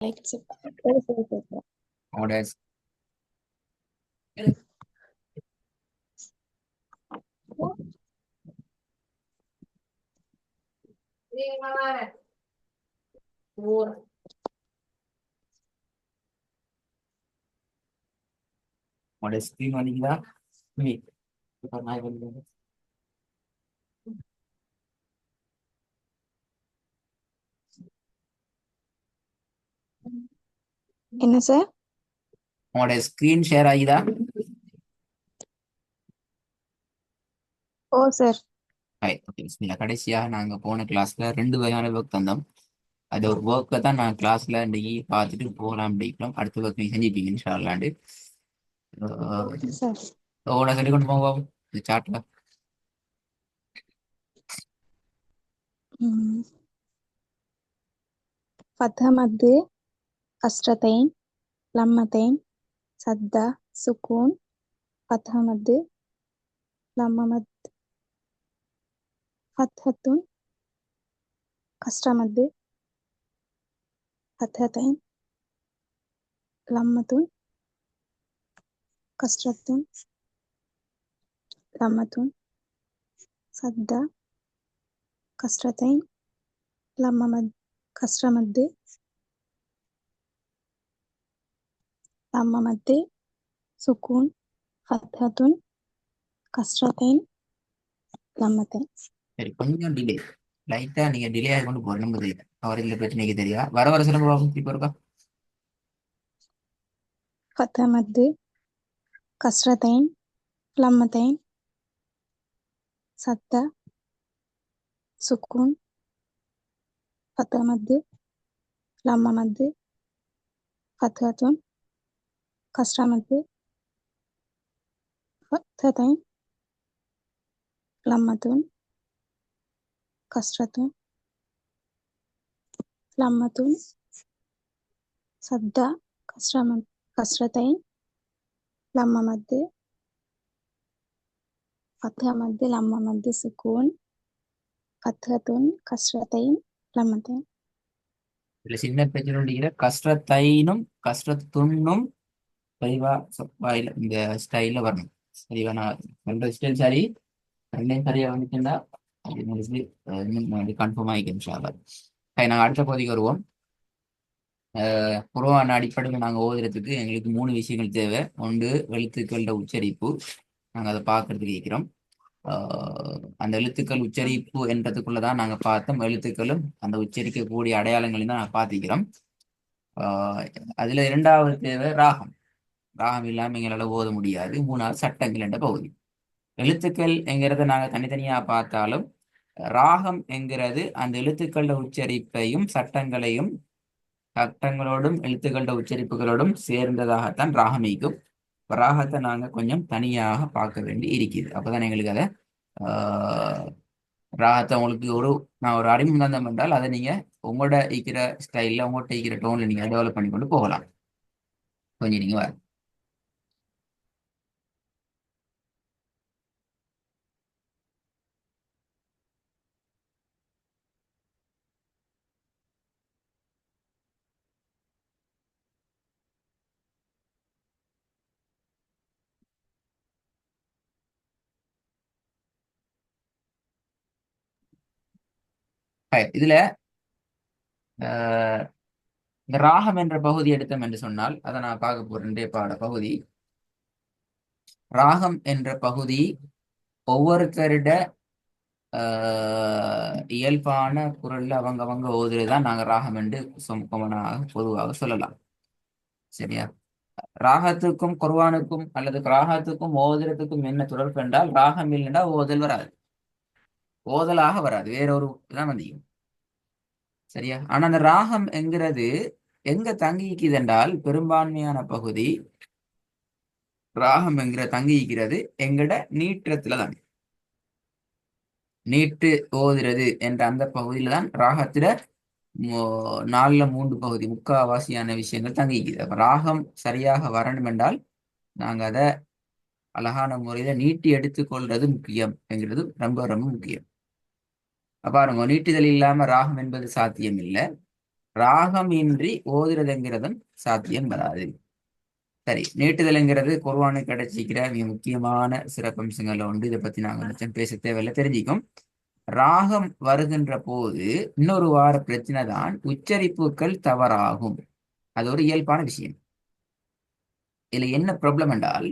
உங்களோட உங்களோட ஸ்கிரீன் வந்தீங்களா? இப்ப நான் என்ன சார்? உங்களோட ஸ்கிரீன் ஷேர் ஆகிதா? ஓ சார். ஓகே, கடைசியா நாங்க போன கிளாஸ்ல 2 வகையான ஒர்க் தந்தோம். அது ஒரு ஒர்க்கை தான் நான் கிளாஸ்ல இன்னைக்கு பார்த்துட்டு போகலாம் அப்படிக்கிறோம். அடுத்த ஒர்க் நீங்க செஞ்சுப்பீங்க இன்ஷால்லாண்டு. சார் உங்களோட சொல்லி கொண்டு போவோம் இந்த சார்ட்ல. فتح مد كسرتين لمتين سدة سكون فتح مد لم مد فتحة كسر مد فتحتين لمة كسرة لمة سدة كسرتين لم مد كسر مد لم مد سكون فتحة كسرتين لمتين. சரி, கொஞ்சம் டிலே, லைட்டா நீங்க டிலே ஆகி கொண்டு போறோம். நமக்கு தெரியும் அவர் இந்த பிரச்சனைக்கு தெரியா. வர வர சொல்லுங்க பாபு. இப்போ இருக்கா? فتح مد كسرتين لمتين سدة سكون فتح مد لم مد فتحة كسر مد فتحتين لمة كسرة لمة سدة كسرتين لم مد فتح مد لم مد سكون فتحة كسرتين لمتين. இதுல சின்ன பிரச்சனை கஷ்டத்தைனும் கஷ்டத்துன்னும் தெளிவா வாயில இந்த ஸ்டைல வரணும். சரிவா? நான் ரெண்டு ஸ்டைல் சரி, ரெண்டையும் சரியா வந்துச்சுன்னா அது உங்களுக்கு கன்ஃபார்ம் ஆகிக்கும் இன்ஷா அல்லாஹ். சரி, நாங்கள் அடுத்த பகுதிக்கு வருவோம். குர்ஆன் அடிப்படையில் நாங்கள் ஓதுறதுக்கு எங்களுக்கு 3 விஷயங்கள் தேவை. ஒன்று, எழுத்துக்களோட உச்சரிப்பு. நாங்கள் அதை பார்க்கறதுக்கு இருக்கிறோம். அந்த எழுத்துக்கள் உச்சரிப்பு என்றதுக்குள்ளதான் நாங்கள் பார்த்தோம். எழுத்துக்களும் அந்த உச்சரிக்கக்கூடிய அடையாளங்களையும் தான் நாங்கள் பார்த்துக்கிறோம். அதுல 2வது தேவை ராகம். ராகம் இல்லாமல் எங்களால் ஓத முடியாது. 3வது சட்டங்கள் என்ற பகுதி. எழுத்துக்கள் என்கிறத நாங்கள் தனித்தனியா பார்த்தாலும் ராகம் என்கிறது அந்த எழுத்துக்களோட உச்சரிப்பையும் சட்டங்களோடும் எழுத்துக்களோட உச்சரிப்புகளோடும் சேர்ந்ததாகத்தான் ராகம் ஈக்கும். ராகத்தை நாங்க கொஞ்சம் தனியாக பார்க்க வேண்டி இருக்குது. அப்பதான் எங்களுக்கு அதை ராகத்தை உங்களுக்கு நான் ஒரு அறிமுகம் தந்தம் என்றால் அதை நீங்க உங்களோட இருக்கிற ஸ்டைல்ல உங்கள்கிட்ட இருக்கிற டோன்ல நீங்க டெவலப் பண்ணி கொண்டு போகலாம். கொஞ்சம் நீங்க வர இதுல இந்த ராகம் என்ற பகுதி எடுத்தோம் என்று சொன்னால் அதை நான் பார்க்க போறேன். பாட பகுதி ராகம் என்ற பகுதி ஒவ்வொருத்தருட இயல்பான குரல்ல அவங்க ஓதுறதுதான் நாங்க ராகம் என்று பொதுவாக சொல்லலாம். சரியா? ராகத்துக்கும் குர்ஆனுக்கும் அல்லது ராகத்துக்கும் ஓதுறதுக்கும் என்ன தொடர்பு என்றால், ராகம் இல்லைன்னா ஓதல் வராது, ஓதலாக வராது, வேற ஒரு தான் வந்தியும். சரியா? ஆனா அந்த ராகம் என்கிறது எங்க தங்கிக்குது என்றால், பெரும்பான்மையான பகுதி ராகம் என்கிற தங்கிக்கிறது எங்கட நீட்டத்துல தான். நீட்டு ஓதுறது என்ற அந்த பகுதியில தான் ராகத்துல 4/3 பகுதி, முக்காவாசியான விஷயங்கள் தங்கிக்குது. அப்ப ராகம் சரியாக வரணும் என்றால் நாங்க அதை அழகான முறையில நீட்டி எடுத்துக்கொள்றது முக்கியம் என்கிறது ரொம்ப ரொம்ப முக்கியம். பாருங்க, நீட்டுதல் இல்லாம ராகம் என்பது சாத்தியம் இல்லை. ராகம் இன்றி ஓதுறதுங்கிறதும் சாத்தியம் வராது. சரி, நீட்டுதல்ங்கிறது குர்ஆனுக்கு கிடைச்சிக்கிற மிக முக்கியமான சிறப்பம்சங்கள்ல உண்டு. இதை பத்தி நாங்க நிச்சயம் பேச தேவையில்லை, தெரிஞ்சுக்கும். ராகம் வருகின்ற போது இன்னொரு வார பிரச்சனை தான் உச்சரிப்புகள் தவறாகும். அது ஒரு இயல்பான விஷயம். இதுல என்ன ப்ராப்ளம் என்றால்,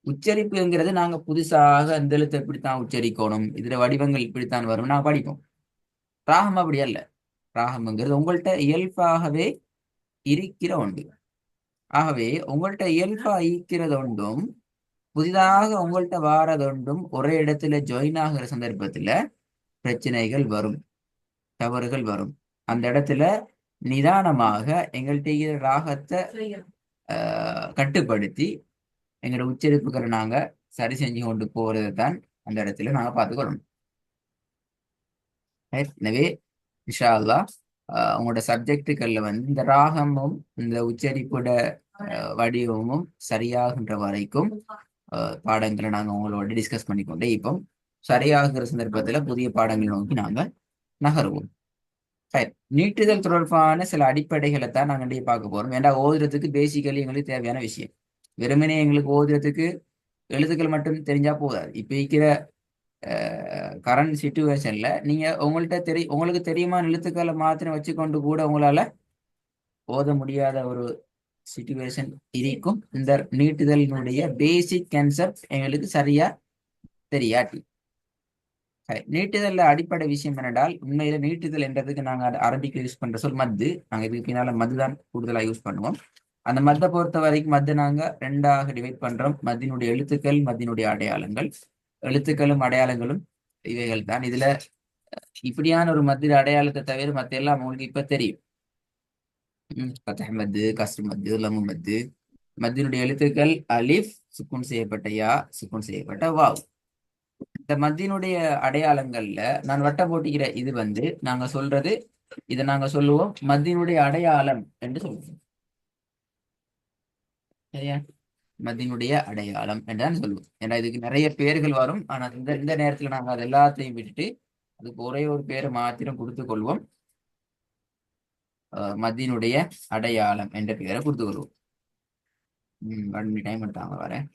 உச்சரிப்புங்கிறது நாங்க புதுசாக இந்த எழுத்தை இப்படித்தான் உச்சரிக்கணும், இதுல வடிவங்கள் இப்படித்தான் வரும் நாங்க படிப்போம். ராகம் அப்படி அல்ல. ராகம்ங்கிறது உங்கள்கிட்ட இயல்பாகவே இருக்கிற ஒன்று. ஆகவே உங்கள்கிட்ட இயல்பா இருக்கிறது ஒன்றும் புதிதாக உங்கள்கிட்ட வாரதொன்றும் ஒரே இடத்துல ஜாயின் ஆகிற சந்தர்ப்பத்துல பிரச்சனைகள் வரும், தவறுகள் வரும். அந்த இடத்துல நிதானமாக எங்கள்கிட்ட இருக்கிற ராகத்தை கட்டுப்படுத்தி எங்களோட உச்சரிப்புகளை நாங்க சரி செஞ்சு கொண்டு போறதை தான் அந்த இடத்துல நாங்க பார்த்துக்கொள்ளணும். எனவே இன்ஷா அல்லாஹ் உங்களோட சப்ஜெக்டுகள்ல இந்த ராகமும் இந்த உச்சரிப்போட வடிவமும் சரியாகின்ற வரைக்கும் பாடங்களை நாங்க உங்களோட டிஸ்கஸ் பண்ணிக்கொண்டே இப்போ சரியாகிற சந்தர்ப்பத்துல புதிய பாடங்களை நோக்கி நாங்க நகருவோம். நீட்டுதல் தொடர்பான சில அடிப்படைகளை தான் நாங்க பார்க்க போறோம். ஏன்னா ஓதுறதுக்கு பேசிக்கலி எங்களுக்கு தேவையான விஷயம். வெறுமனே எங்களுக்கு ஓதுறதுக்கு எழுத்துக்கள் மட்டும் தெரிஞ்சா போதாது. இப்ப இருக்கிற கரண்ட் சிச்சுவேஷன்ல நீங்க உங்களுக்கு தெரியுமா எழுத்துக்களை மாத்திரம் வச்சுக்கொண்டு கூட உங்களால ஓத முடியாத ஒரு சிச்சுவேஷன் இருக்கும். இந்த நீட்டுதலினுடைய பேசிக் கான்செப்ட் எங்களுக்கு சரியா தெரியாட்டி. நீட்டுதல்ல அடிப்படை விஷயம் என்னென்றால், உண்மையில நீட்டுதல் என்றதுக்கு நாங்க அரபிக்கு யூஸ் பண்ற சொல் மத்து. நாங்க இதுக்கு பின்னால மது தான் கூடுதலா யூஸ் பண்ணுவோம். அந்த மத்தை பொறுத்த வரைக்கும் மத்து நாங்க ரெண்டாக டிவைட் பண்றோம். மத்தினுடைய எழுத்துக்கள், மத்தினுடைய அடையாளங்கள். எழுத்துக்களும் அடையாளங்களும் இவைகள் தான். இதுல இப்படியான ஒரு மத்திய அடையாளத்தை தவிர மத்த எல்லாம் உங்களுக்கு இப்ப தெரியும். ஃபத்ஹ் மத்து, கஸ்ர் மத்து, லம்மு மத்து. மத்தினுடைய எழுத்துக்கள் அலிஃப், சுக்குன் செய்யப்பட்ட யா, சுக்குன் செய்யப்பட்ட வாவ். இந்த மத்தியினுடைய அடையாளங்கள்ல நான் வட்டம் போட்டிக்கிற இது நாங்க சொல்றது, இதை நாங்க சொல்லுவோம் மத்தியினுடைய அடையாளம் என்று சொல்லுவோம். சரியா? மத்தியினுடைய அடையாளம் என்றுதான் சொல்லுவோம். ஏன்னா இதுக்கு நிறைய பேர்கள் வரும். ஆனா இந்த நேரத்துல நாங்க அது எல்லாத்தையும் விட்டுட்டு அதுக்கு ஒரே ஒரு பேரை மாத்திரம் கொடுத்து கொள்வோம். மத்தியினுடைய அடையாளம் என்ற பெயரை கொடுத்து கொள்வோம். டைம் எடுத்தாங்க வரேன்.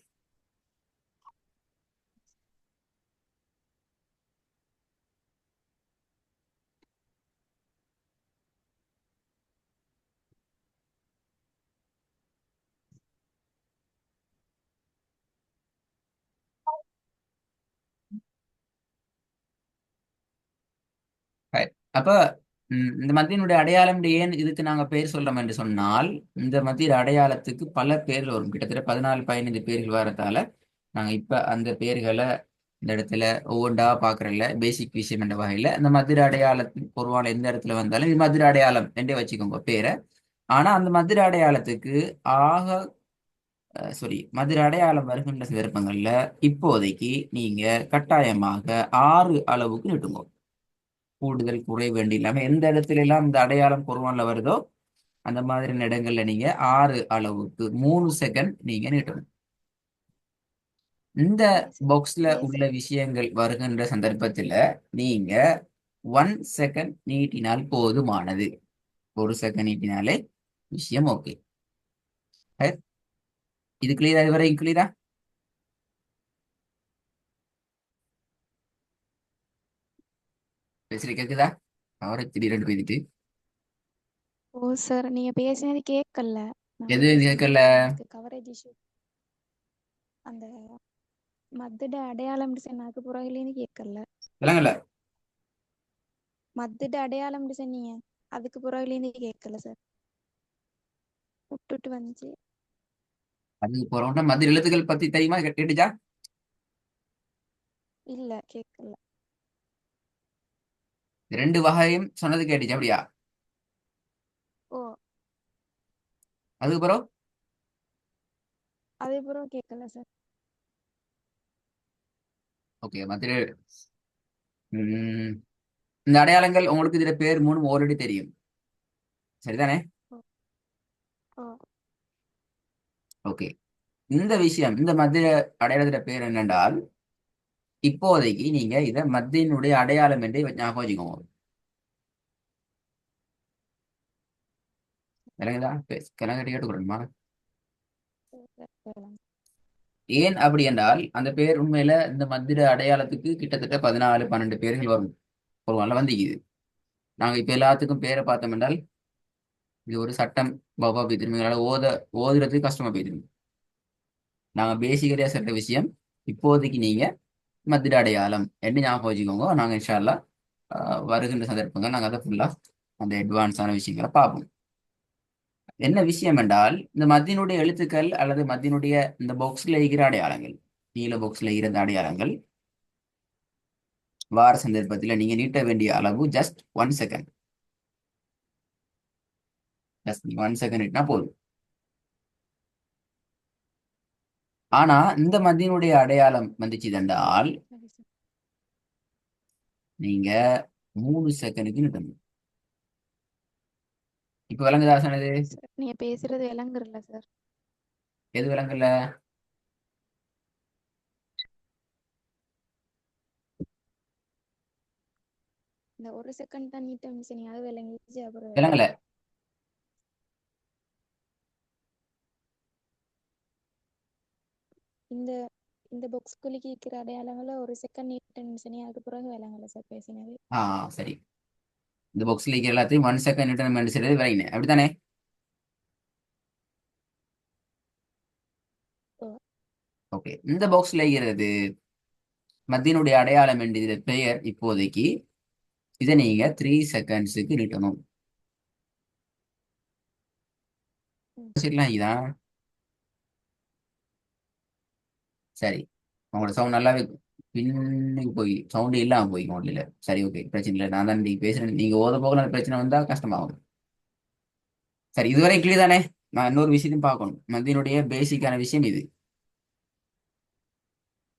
அப்ப இந்த மத்தியினுடைய அடையாளம் ஏன் இதுக்கு நாங்க பேர் சொல்றோம் என்று சொன்னால், இந்த மத்திய அடையாளத்துக்கு பல பேர்கள் வரும். கிட்டத்தட்ட 14-15 பேர்கள் வரதால நாங்க இப்ப அந்த பேர்களை இந்த இடத்துல ஒவ்வொன்றா பாக்குறல பேசிக் விஷயம் என்ற வகையில இந்த மதுரை அடையாளத்தின் பொருவான எந்த இடத்துல வந்தாலும் இது மதுரை அடையாளம் என்றே வச்சுக்கோங்க பேரை. ஆனா அந்த மதுரை அடையாளத்துக்கு ஆக மதுரை அடையாளம் வருகின்ற சந்தர்ப்பங்கள்ல இப்போதைக்கு நீங்க கட்டாயமாக 6 அளவுக்கு நிட்டுங்க. கூடுதல் குறை வேண்டி இல்லாம எந்த இடத்துல எல்லாம் இந்த அடையாளம் பொருவான்ல வருதோ அந்த மாதிரி இடங்கள்ல நீங்க 6 அளவுக்கு 3 செகண்ட் நீங்க நீட்டணும். இந்த பாக்ஸ்ல உள்ள விஷயங்கள் வருகின்ற சந்தர்ப்பத்துல நீங்க 1 செகண்ட் நீட்டினால் போதுமானது. 1 செகண்ட் நீட்டினாலே விஷயம் ஓகே. இது கிளியரா? இது வரைக்கும் கிளியரா? பேசுறது கேக்குதா? அவரை திடீரென்று பேசிட்டு ஓ சார், நீங்க பேசினது கேட்கல. எது கேட்கல? Coverage issue. அந்த மத்திட அடையாளம் சொன்னதுக்கு புறகுலேருந்து கேட்கல. விளங்கல? மத்திட அடையாளம் சொன்னீங்க, அதுக்கு புறகுலேருந்து கேட்கல சார், விட்டுட்டு வந்துச்சு. அதுக்கு போறோம்னா மத்திய எழுத்துக்கள் பத்தி தெரியுமா? கேட்டுச்சா? இல்ல, கேட்கல. 2 வகையும் சொன்னது கேட்டுச்சு அப்படியா? ஓ, அதுக்கப்புறம் அதுக்கப்புறம் கேட்கல சார். ஓகே. மத்திய இந்த அடையாளங்கள் உங்களுக்கு இதுல பேர் 3 ஆல்ரெடி தெரியும், சரிதானே? ஓ, ஓ, ஓகே. இந்த விஷயம் இந்த மத்திய அடையாளத்துல பேர் என்னென்றால், இப்போதைக்கு நீங்க இதை மத்தியினுடைய அடையாளம் என்று ஞாபகம் வச்சுக்கோங்க. விளங்குதா? கணக்கு கேட்டுக்கிறோமா? கேட்கலாம். ஏன் அப்படி என்றால் அந்த பேர் உண்மையில இந்த மந்திர அடையாளத்துக்கு கிட்டத்தட்ட 14 12 பேர்கள் வரும். ஒரு வரல வந்திக்குது. நாங்க இப்ப எல்லாத்துக்கும் பேரை பார்த்தோம் என்றால் இது ஒரு சட்டம் பாபா போய்த்திருமீங்களால ஓதுறதுக்கு கஷ்டமா போய்த்திருங்க. நாங்க பேசிக்கரியா சொல்ற விஷயம் இப்போதைக்கு நீங்க மத்திட அடையாளம் என்று ஞாபகம் வச்சுக்கோங்க. நாங்க இன்ஷா அல்லாஹ் வருகின்ற சந்தர்ப்பங்கள் நாங்க அதை ஃபுல்லா அந்த அட்வான்ஸான விஷயங்களை பார்ப்போம். என்ன விஷயம் என்றால் இந்த மத்தியினுடைய எழுத்துக்கள் அல்லது மத்தியினுடைய இந்த பாக்ஸ்ல இருக்கிற அடையாளங்கள், நீல பாக்ஸ்ல இருக்கிற அடையாளங்கள் வார சந்தர்ப்பத்தில் நீங்க நீட்ட வேண்டிய அளவு ஜஸ்ட் 1 செகண்ட். ஜஸ்ட் 1 செகண்ட் நீட்டினா போதும். ஆனா இந்த மத்தியினுடைய அடையாளம் வந்துச்சு என்றால் சரி சார். நீங்க 3 செகண்டுக்கு நீட்டணும். இப்ப விளங்குதா சொன்னது? சார் நீங்க பேசுறது விளங்குறல சார். எது விளங்கல? இந்த 1 செகண்ட் தான் நீட்ட மிஷின் அது விளங்கிச்சு அப்புறம் விளங்கல? விளங்கல. இந்த இந்த பாக்ஸ் குலுக்கி இருக்கிற அடையாளங்கள 1 செகண்ட் நீட்ட மிஷினே அதுக்கு பிறகு விளங்கல சார் பேசினது. ஆ சரி. இந்த பாக்ஸ்ல இருக்கிற எல்லாத்தையும் 1 செகண்ட் நீட்டணும் செய்யறது விளங்கினேன் அப்படித்தானே? ஓ. ஓகே. இந்த பாக்ஸ்ல இருக்கிறது மத்தியினுடைய அடையாளம் என்ற இதுல பெயர் இப்போதைக்கு இதை நீங்க 3 செகண்ட்ஸுக்கு நீட்டணும். ம். சரிங்களா? இதான் சரி. உங்களோட சவுண்ட் நல்லாவே பின்னுக்கு போய் சவுண்டு இல்லாம போய் உடலில். சரி, ஓகே, பிரச்சனை இல்லை. நான் தான் நீங்க பேசுறேன். நீங்க ஓத போக அந்த பிரச்சனை வந்தா கஷ்டமாகும். சரி, இதுவரை கிளியர் தானே? நான் இன்னொரு விஷயத்தையும் பார்க்கணும். மத்தியினுடைய பேசிக்கான விஷயம் இது.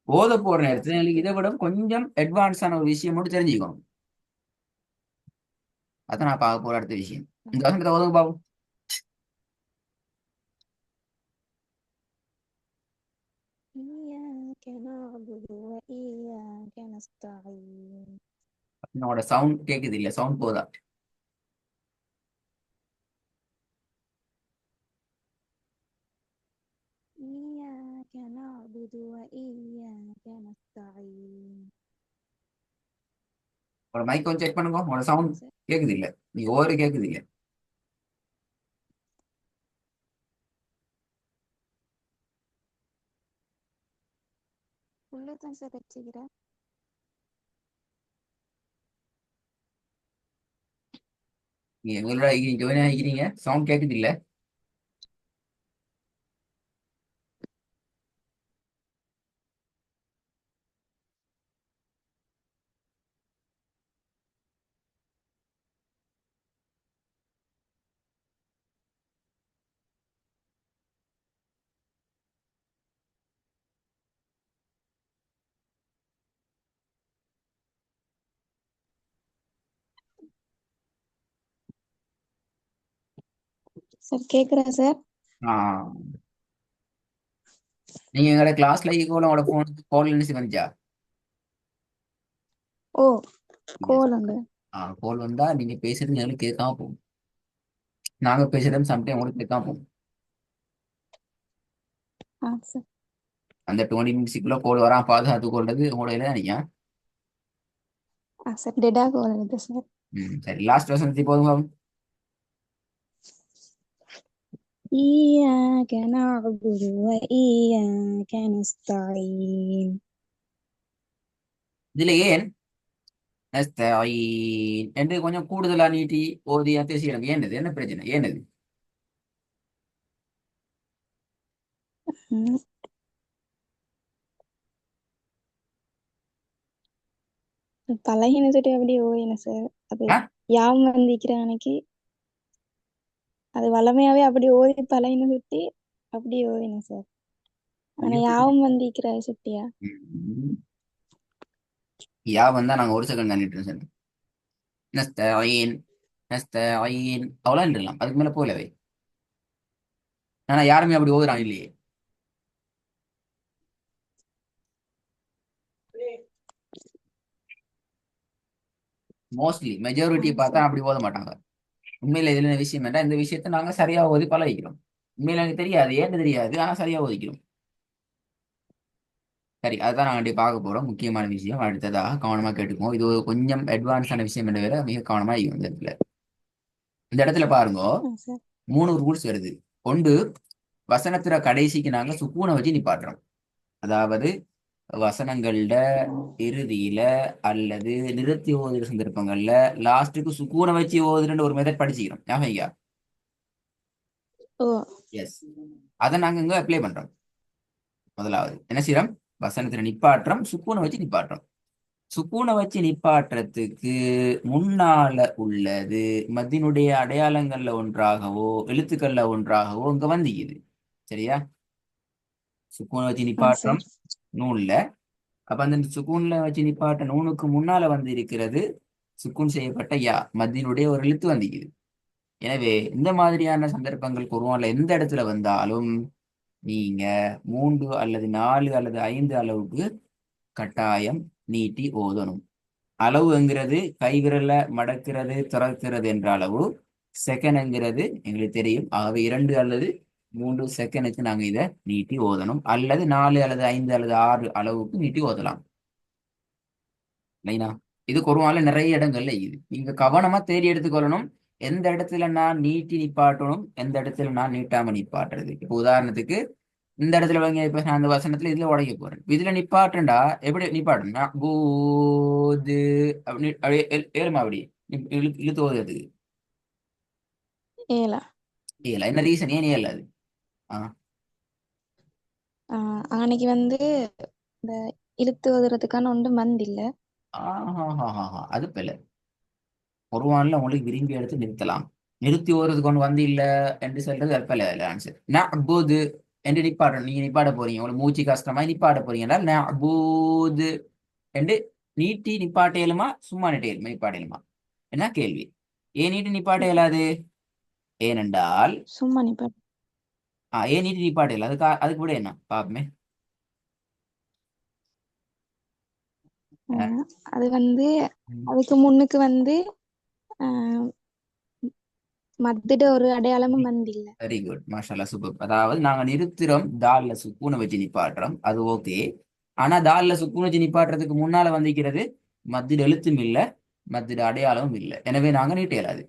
ஓத போற ஆ நேரத்துல சார் எங்களுக்கு இதை புரியுது. விட கொஞ்சம் அட்வான்ஸான ஒரு விஷயம் மட்டும் தெரிஞ்சுக்கணும். அதான் நான் பார்க்க போற அடுத்த விஷயம். ஆ. இந்த வசனத்தை ஓதுங்க பாப்போம். إياك نعبد وإياك نستعين. என்னோட சவுண்ட் கேக்குது இல்ல? சவுண்ட் போதா? إياك نعبد وإياك نستعين. உங்களோட மைக் கொஞ்சம் செக் பண்ணுங்க. உங்களோட சவுண்ட் சார் கேக்குது இல்ல? நீங்க ஓவரு கேக்குது இல்ல? உள்ளதான் சார் வச்சுக்கிறேன். நீங்க எங்களோட ஜாயின் ஆகிக்கிறீங்க, சவுண்ட் கேக்குது இல்ல? சார் கேக்குறா சார்? ஆஹ் நீங்க எங்களோட கிளாஸ்ல கூட உங்களோட போனுக்கு கால் என்ன வந்துச்சா? ஓ கோல் உண்டு. கால் வந்தா நீங்க பேசுறது எங்களுக்கு கேட்காம போகும். நாங்க பேசுறது சம்டைம் உங்களுக்கு கேட்காம போகும். ஆ சார். அந்த 20 நிமிஷத்துக்குள்ள கோல் வராம பாதுகாத்து கொள்றது உங்களோட இல்லை நீங்க. ஆ சார் டெடா கோல் வருது சார். சரி, லாஸ்ட் வசனத்தை போதுங்க. إياك نعبد وإياك نستعين. இதுல ஏன் நஸ்தஈன் என்று கொஞ்சம் கூடுதலா நீட்டி ஓதியா பேசிடும்? ஏன்னது? என்ன பிரச்சனை? ஏன்னது? ம். பழகின சுட்டி அப்படியே ஓயின சார். அது ஆ? யாம் வந்திக்கிற அன்னைக்கு அது வளமையாவே அப்படி ஓதி பழகின சுட்டி அப்படியே ஓயின சார். ஆனா யாவும் வந்திக்கிற சுட்டியா. ம். யா வந்தா நாங்க 1 செகண்ட் தான் நின்று சொன்னோம். நஸ்தஈன் நஸ்தஈன் அவ்வளோ நின்றலாம், அதுக்கு மேல போலவே. ஆனா யாருமே அப்படி ஓதுறாங்க இல்லையே. மோஸ்ட்லி மெஜாரிட்டி ஆ பார்த்தா சார். அப்படி ஓத மாட்டாங்க. உண்மையில இதுல என்ன விஷயம் என்றால் இந்த விஷயத்தை நாங்க சரியா ஓதி பழகிக்கிறோம். உண்மையில எனக்கு தெரியாது, ஏன்னு தெரியாது, ஆனா சரியா ஓதிக்கிறோம். சரி, அதுதான் நாங்கள் பார்க்க போறோம். முக்கியமான விஷயம் அடுத்ததாக கவனமா கேட்டுக்குவோம். இது ஒரு கொஞ்சம் அட்வான்ஸான விஷயம் என்ற வேற மிக கவனமா இருக்கும் இந்த இடத்துல. இந்த இடத்துல பாருங்க, ஆ சார். 3 ரூல்ஸ் வருது. ஒன்று, வசனத்துல கடைசிக்கு நாங்க சுக்கூனை வச்சு நிப்பாட்டுறோம். அதாவது வசனங்கள்ட இறுதியில அல்லது நிறுத்தி ஓதுற சந்தர்ப்பங்கள்ல லாஸ்ட்டுக்கு சுக்கூனை வச்சு ஓதுறன்ற ஒரு மெத்தட் படிச்சுக்கிறோம். ஞாபகம் இருக்கா? ஓ. எஸ். அதை நாங்க இங்க அப்ளை பண்றோம். முதலாவது என்ன செய்யறோம்? வசனத்துல நிப்பாட்டுறோம், சுக்கூனை வச்சு நிப்பாட்டுறோம். சுக்கூனை வச்சு நிப்பாட்டுறதுக்கு முன்னால உள்ளது மத்தினுடைய அடையாளங்கள்ல ஒன்றாகவோ எழுத்துக்கள்ல ஒன்றாகவோ இங்க வந்திக்குது. சரியா? சுக்கூனை வச்சு ஆ நிப்பாட்டுறோம் சார். நூல்ல. அப்ப அந்த சுக்கூன்ல வச்சு நிப்பாட்ட நூனுக்கு முன்னால வந்து இருக்கிறது சுக்கூன் செய்யப்பட்ட யா, மத்தியினுடைய ஒரு எழுத்து வந்திக்குது. எனவே இந்த மாதிரியான சந்தர்ப்பங்கள் குர்ஆன்ல எந்த இடத்துல வந்தாலும் நீங்க 3 அல்லது 4 அல்லது 5 அளவுக்கு கட்டாயம் நீட்டி ஓதணும். அளவுங்கிறது கைவிரல மடக்கிறது திறக்கிறது என்ற அளவு. செகண்ட்ங்கிறது எங்களுக்கு தெரியும். ஆகவே 2 அல்லது 3 செகண்டுக்கு நாங்க இதை நீட்டி ஓதணும், அல்லது 4 அல்லது 5 அல்லது 6 அளவுக்கு நீட்டி ஓதலாம். லைனா, இது குர்ஆன்ல நிறைய இடங்கள்ல இது நீங்க கவனமா தேடி எடுத்துக்கொள்ளணும். எந்த இடத்துல நான் நீட்டி நிப்பாட்டணும், எந்த இடத்துல நான் நீட்டாம நிப்பாட்டுறது. இப்போ உதாரணத்துக்கு இந்த இடத்துல வாங்க, இப்ப நான் அந்த வசனத்துல இதுல உடைக்க போறேன். இதுல நிப்பாட்டுண்டா எப்படி நிப்பாட்டணும்? பூது அப்படி அப்படியே ஏறுமா அப்படி இழுத்து ஓதுறதுக்கு ஏலா. ஏல என்ன ரீசன், ஏன் ஏலாது? ஆ அன்னைக்கு வந்து இந்த இழுத்து ஓதுறதுக்கான ஒன்று மந்த் இல்ல. ஆஹா, அது பிள்ளை. குர்ஆன்ல உங்களுக்கு விரும்பி எடுத்து நிறுத்தலாம். நிறுத்தி ஓதுறதுக்கு ஒன்று வந்து இல்ல என்று சொல்றது அற்பல ஆன்சர். நஅபுது என்று நிப்பாட்டணும். நீங்க நிப்பாட போறீங்க, உங்களுக்கு மூச்சு கஷ்டமா நிப்பாட போறீங்க, நஅபுது என்று நீட்டி நிப்பாட்ட இயலுமா, சும்மா நிப்பாட்ட இயலுமா? என்ன கேள்வி? ஏன் நீட்டி நிப்பாட்ட இயலாது? ஏனென்றால் சும்மா நிப்பாட்டு. ஏன் நீட்டி நிப்பாட்ட இயலாது? அதுக்கு விட என்ன பாப்பமே. ஆஹ் அது வந்து அதுக்கு முன்னுக்கு வந்து ஆஹ் மத்திட ஒரு அடையாளமும் வந்து இல்ல. வெரி குட், மாஷால்லா, சூப்பர். அதாவது நாங்க நிறுத்துறோம் தால்ல சுக்கூனை வச்சு நிப்பாட்டுறோம், அது ஓகே. ஆனா தால்ல சுக்கூனை வச்சு நிப்பாட்டுறதுக்கு முன்னால வந்திருக்கிறது மத்திட எழுத்தும் இல்ல, மத்திட அடையாளமும் இல்லை. எனவே நாங்க நீட்ட இயலாது.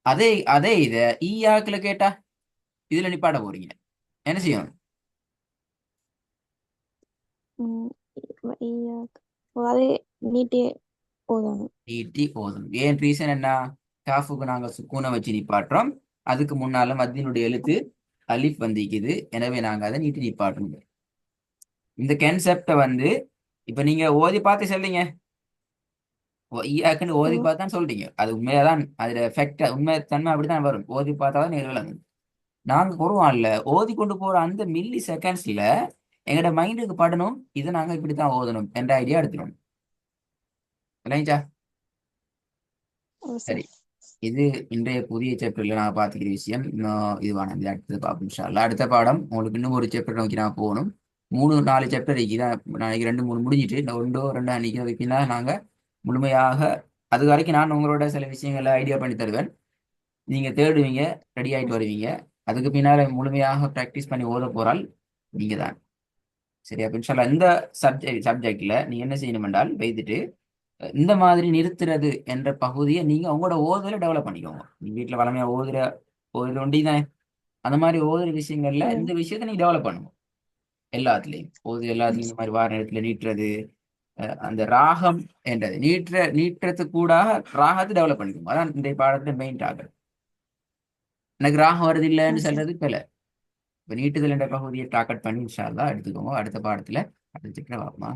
அதே அதே இத ஈயாக்குல கேட்டா இதுல நிப்பாட்ட போறீங்க, என்ன செய்யணும்? உம் அது நீட்டி ஓதணும். நீட்டி ஓதும். ஏன் ரீசன் என்ன? காஃபுக்கு நாங்க சுக்கூனை வச்சு நிப்பாட்டுறோம், அதுக்கு முன்னால மத்தியினுடைய எழுத்து அலிஃப் வந்திக்குது, எனவே நாங்க அதை நீட்டி நிப்பாட்டணும். இந்த கான்செப்டை வந்து இப்ப நீங்க ஓதி பார்த்து சொல்றீங்க, ஈயாக்குன்னு ஓ. ஓதி பார்த்தான்னு சொல்றீங்க, அது உண்மையாதான், அதுல எஃபெக்ட் உண்மை தன்மை அப்படித்தான் வரும். ஓதி பார்த்தா தான் நீங்க விளங்கும். நாங்க குர்ஆன்ல ஓதி கொண்டு போற அந்த மில்லி செகண்ட்ஸ்ல எங்கட மைண்டுக்கு படணும், இதை நாங்க இப்படித்தான் ஓதணும் என்ற ஐடியா எடுத்துக்கணும். இல்லைங்களா? ஓ சரி, சார். இது இன்றைய புதிய சாப்டர்ல நான் பார்த்துக்கிற விஷயம். இன்னும் இதுவான இது அடுத்தது பார்ப்போம் இன்ஷா அல்லாஹ். அடுத்த பாடம் உங்களுக்கு இன்னும் ஒரு சாப்டர் நோக்கி நான் போகணும். 3 4 சாப்டர் இருக்குதான். நாளைக்கு 2 3 முடிஞ்சிட்டு இந்த ஒன்றோ ரெண்டோ அன்னைக்கு வைக்கினா நாங்க முழுமையாக, அது வரைக்கும் நான் உங்களோட சில விஷயங்களை ஐடியா பண்ணி தருவேன். நீங்க தேடுவீங்க, ரெடி ஆயிட்டு வருவீங்க. அதுக்கு பின்னால முழுமையாக ப்ராக்டிஸ் பண்ணி ஓத போறால் நீங்க தான். சரி, அப்ப இன்ஷா அல்லாஹ் இந்த சப்ஜெக்ட்ல நீங்க என்ன செய்யணும் என்றால் வைத்துட்டு இந்த மாதிரி நிறுத்துறது என்ற பகுதியை நீங்க உங்களோட ஓதுல டெவலப் பண்ணிக்கோங்க. நீங்க வீட்டுல வளமையா ஓதுற ஒண்டி தானே, அந்த மாதிரி ஓதுற விஷயங்கள்ல ஓ. இந்த விஷயத்தை நீங்க டெவலப் பண்ணுங்க. எல்லாத்துலயும் எல்லாத்துலயும் இந்த மாதிரி வார நேரத்துல நீட்டுறது, அந்த ராகம் என்றது நீட்டுறதுக்கு கூட ராகத்தை டெவலப் பண்ணிக்கோங்க. அதான் இந்த பாடத்துல மெயின் டார்கெட். எனக்கு ராகம் வருது ஆ இல்லைன்னு சார். சொல்றது இப்ப. இப்ப நீட்டுதல் என்ற பகுதியை டார்கெட் பண்ணி இன்ஷா அல்லாஹ் எடுத்துக்கோங்க. அடுத்த பாடத்துல அடுத்த பார்ப்போமா.